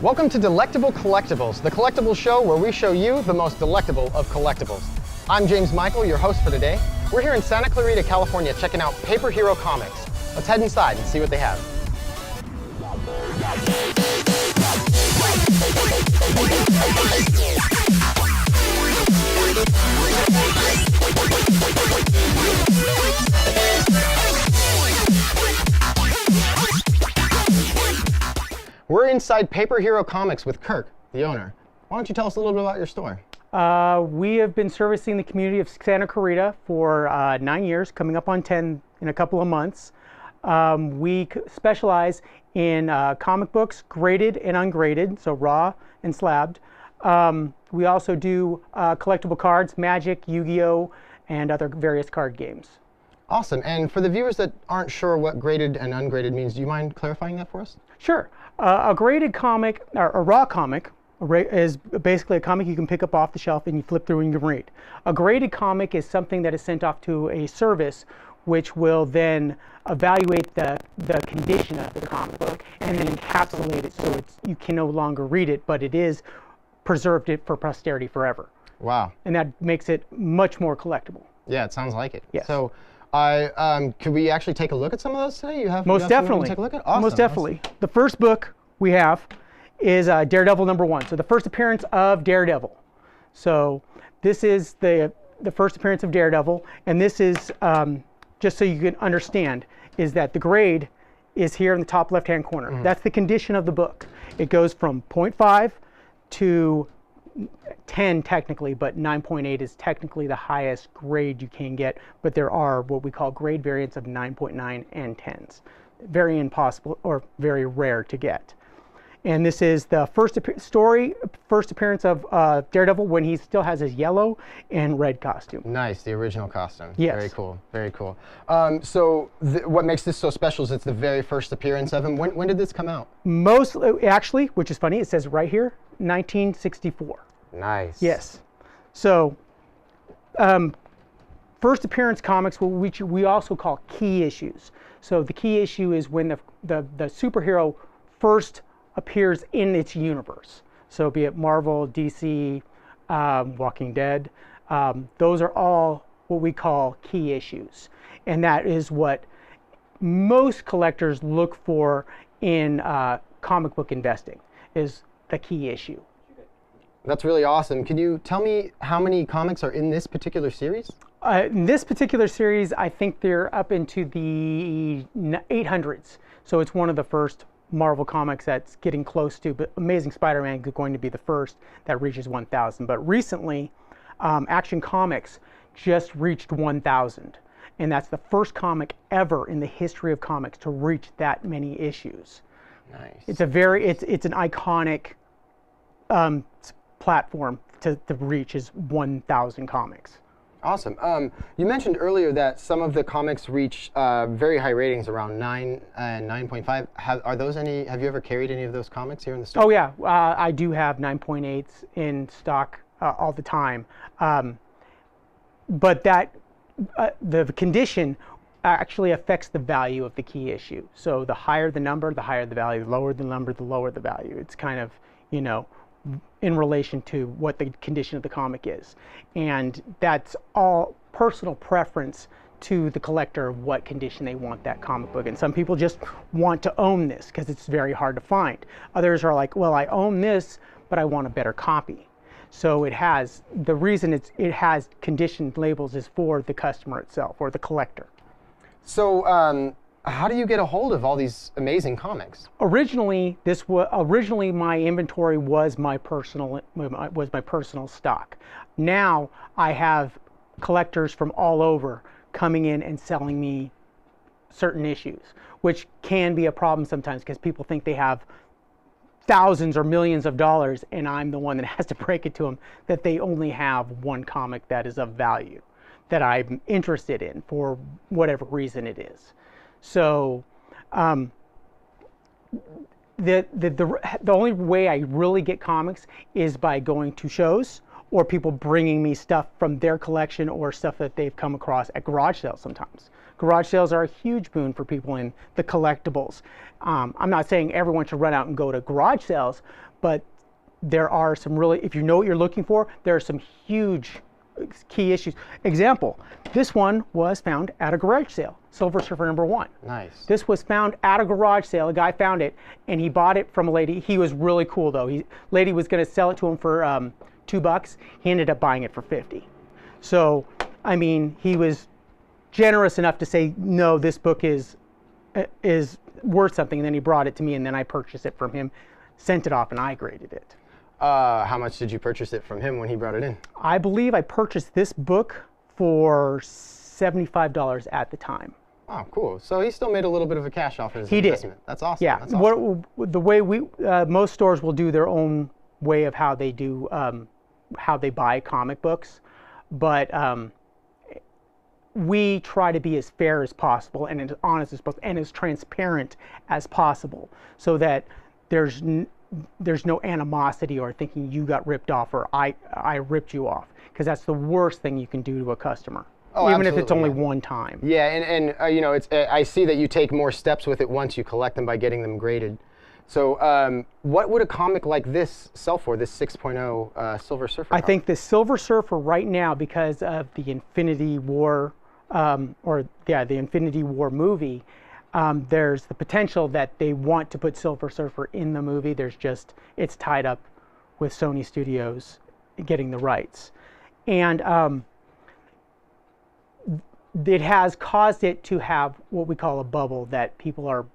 Welcome to Delectable Collectibles, the collectibles show where we show you the most delectable of collectibles. I'm James Michael, your host for today. We're here in Santa Clarita, California, checking out Paper Hero Comics. Let's head inside and see what they have. We're inside Paper Hero Comics with Kirk, the owner. Why don't you tell us a little bit about your store? We have been servicing the community of Santa Clarita for 9 years, coming up on 10 in a couple of months. We specialize in comic books, graded and ungraded, so raw and slabbed. We also do collectible cards, Magic, Yu-Gi-Oh, and other various card games. Awesome. And for the viewers that aren't sure what graded and ungraded means, do you mind clarifying that for us? Sure. A graded comic, or a raw comic, is basically a comic you can pick up off the shelf and you flip through and you can read. A graded comic is something that is sent off to a service which will then evaluate the condition of the comic book and then encapsulate it so you can no longer read it, but it is preserved it for posterity forever. Wow. And that makes it much more collectible. Yeah, it sounds like it. Yes. So, could we actually take a look at some of those today? Most definitely. Take a look at? Awesome. Most definitely. The first book we have is Daredevil #1. So the first appearance of Daredevil. So this is the first appearance of Daredevil, and this is just so you can understand is that the grade is here in the top left-hand corner. Mm-hmm. That's the condition of the book. It goes from 0.5 to 10 technically, but 9.8 is technically the highest grade you can get, but there are what we call grade variants of 9.9 and 10s. Very impossible or very rare to get. And this is the first appearance of Daredevil when he still has his yellow and red costume. Nice, the original costume. Yes. Very cool, very cool. So what makes this so special is it's the very first appearance of him. When did this come out? Actually, which is funny, it says right here, 1964. Nice. Yes. So, first appearance comics, which we also call key issues. So the key issue is when the superhero first appears in its universe. So be it Marvel, DC, Walking Dead, those are all what we call key issues. And that is what most collectors look for in comic book investing, is the key issue. That's really awesome. Can you tell me how many comics are in this particular series? In this particular series, I think they're up into the 800s. So it's one of the first Marvel comics that's getting close to, but Amazing Spider-Man is going to be the first that reaches 1,000. But recently, Action Comics just reached 1,000. And that's the first comic ever in the history of comics to reach that many issues. Nice. It's an iconic platform to reach is 1,000 comics. Awesome. You mentioned earlier that some of the comics reach very high ratings, around 9 and 9.5. Have you ever carried any of those comics here in the store? Oh yeah, I do have 9.8s in stock all the time. But that the condition actually affects the value of the key issue. So the higher the number, the higher the value. The lower the number, the lower the value. It's kind of, in relation to what the condition of the comic is. And that's all personal preference to the collector of what condition they want that comic book in. Some people just want to own this because it's very hard to find. Others are like, well, I own this, but I want a better copy. So the reason it has conditioned labels is for the customer itself or the collector. So, how do you get a hold of all these amazing comics? Originally, my inventory was my personal stock. Now I have collectors from all over coming in and selling me certain issues, which can be a problem sometimes because people think they have thousands or millions of dollars, and I'm the one that has to break it to them that they only have one comic that is of value that I'm interested in for whatever reason it is. So the only way I really get comics is by going to shows or people bringing me stuff from their collection or stuff that they've come across at garage sales sometimes. Garage sales are a huge boon for people in the collectibles. I'm not saying everyone should run out and go to garage sales, but there are some really, if you know what you're looking for, there are some huge key issues. Example, this one was found at a garage sale, Silver Surfer #1. Nice. This was found at a garage sale. A guy found it, and he bought it from a lady. He was really cool, though. Lady was going to sell it to him for $2. He ended up buying it for 50. So, I mean, he was generous enough to say, no, this book is worth something. And then he brought it to me, and then I purchased it from him, sent it off, and I graded it. How much did you purchase it from him when he brought it in? I believe I purchased this book for $75 at the time. Oh, cool. So he still made a little bit of a cash off his investment. That's awesome. Yeah. That's awesome. The way most stores will do their own way of how they do how they buy comic books, but we try to be as fair as possible and as honest as possible and as transparent as possible, so that there's no animosity or thinking you got ripped off or I ripped you off, because that's the worst thing you can do to a customer. Oh, even if it's absolutely, only one time. Yeah, and you know, I see that you take more steps with it once you collect them by getting them graded. So what would a comic like this sell for, this 6.0 Silver Surfer comic? I think the Silver Surfer right now, because of the Infinity War, the Infinity War movie, there's the potential that they want to put Silver Surfer in the movie. It's tied up with Sony Studios getting the rights. And it has caused it to have what we call a bubble, that people are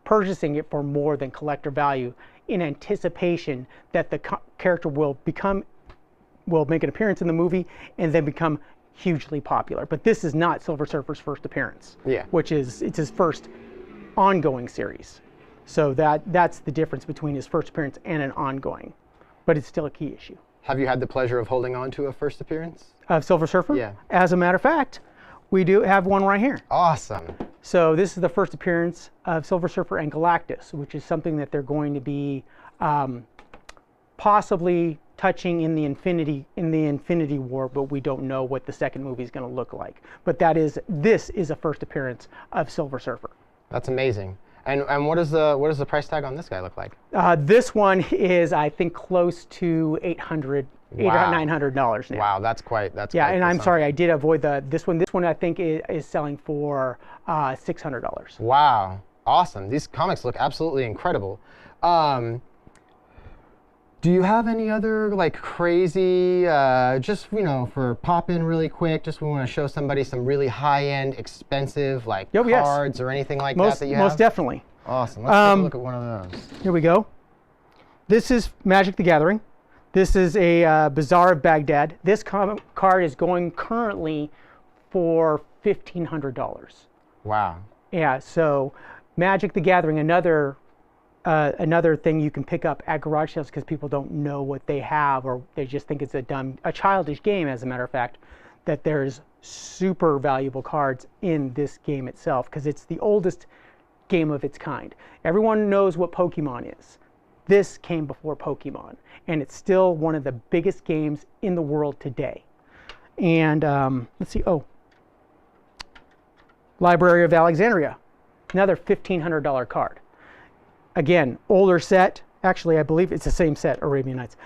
purchasing it for more than collector value in anticipation that the character will make an appearance in the movie and then become hugely popular. But this is not Silver Surfer's first appearance. Yeah. It's his first ongoing series. So that's the difference between his first appearance and an ongoing. But it's still a key issue. Have you had the pleasure of holding on to a first appearance? Of Silver Surfer? Yeah. As a matter of fact, we do have one right here. Awesome. So this is the first appearance of Silver Surfer and Galactus, which is something that they're going to be possibly touching in the Infinity War, but we don't know what the second movie is going to look like. But this is a first appearance of Silver Surfer. That's amazing. And what does the price tag on this guy look like? This one is, I think, close to $800 or $900 now. Wow, that's quite. Yeah, and I'm sorry, I did avoid this one. This one I think is selling for $600. Wow, awesome! These comics look absolutely incredible. Do you have any other like crazy, just for pop in really quick? Just we want to show somebody some really high-end, expensive cards or anything like that you have? Most definitely. Awesome. Let's take a look at one of those. Here we go. This is Magic the Gathering. This is a Bazaar of Baghdad. This card is going currently for $1,500. Wow. Yeah. So Magic the Gathering, another thing you can pick up at garage sales because people don't know what they have, or they just think it's a childish game. As a matter of fact, that there's super valuable cards in this game itself because it's the oldest game of its kind. Everyone knows what Pokemon is. This came before Pokemon, and it's still one of the biggest games in the world today. And let's see. Oh, Library of Alexandria, another $1,500 card. Again, older set. Actually, I believe it's the same set, Arabian Nights.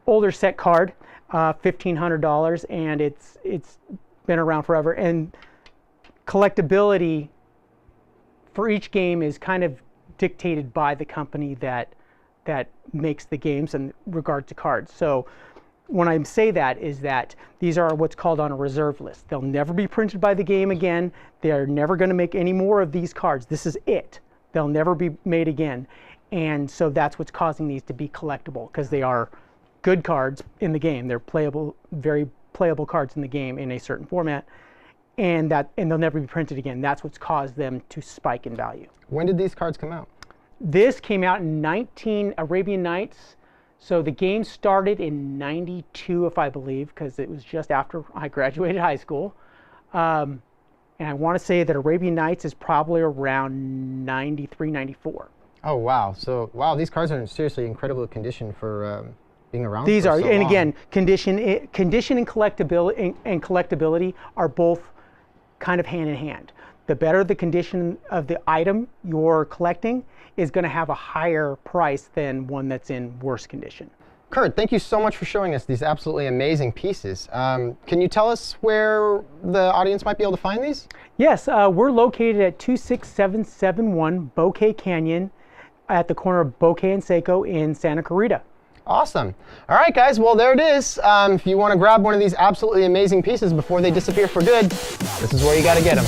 Older set card, $1,500, and it's been around forever. And collectability for each game is kind of dictated by the company that makes the games in regard to cards. So when I say that is that these are what's called on a reserve list. They'll never be printed by the game again. They're never going to make any more of these cards. This is it. They'll never be made again. And so that's what's causing these to be collectible, because they are good cards in the game. They're playable, very playable cards in the game in a certain format, and they'll never be printed again. That's what's caused them to spike in value. When did these cards come out? This came out in Arabian Nights. So the game started in '92, if I believe, because it was just after I graduated high school. And I want to say that Arabian Nights is probably around '93, '94. Oh, wow. So, wow, these cards are in seriously incredible condition for being around. These for are, so and long. again, condition and collectability are both kind of hand in hand. The better the condition of the item you're collecting is going to have a higher price than one that's in worse condition. Kurt, thank you so much for showing us these absolutely amazing pieces. Can you tell us where the audience might be able to find these? Yes, we're located at 26771 Bouquet Canyon at the corner of Bouquet and Seco in Santa Clarita. Awesome. All right, guys. Well, there it is. If you want to grab one of these absolutely amazing pieces before they disappear for good, this is where you got to get them.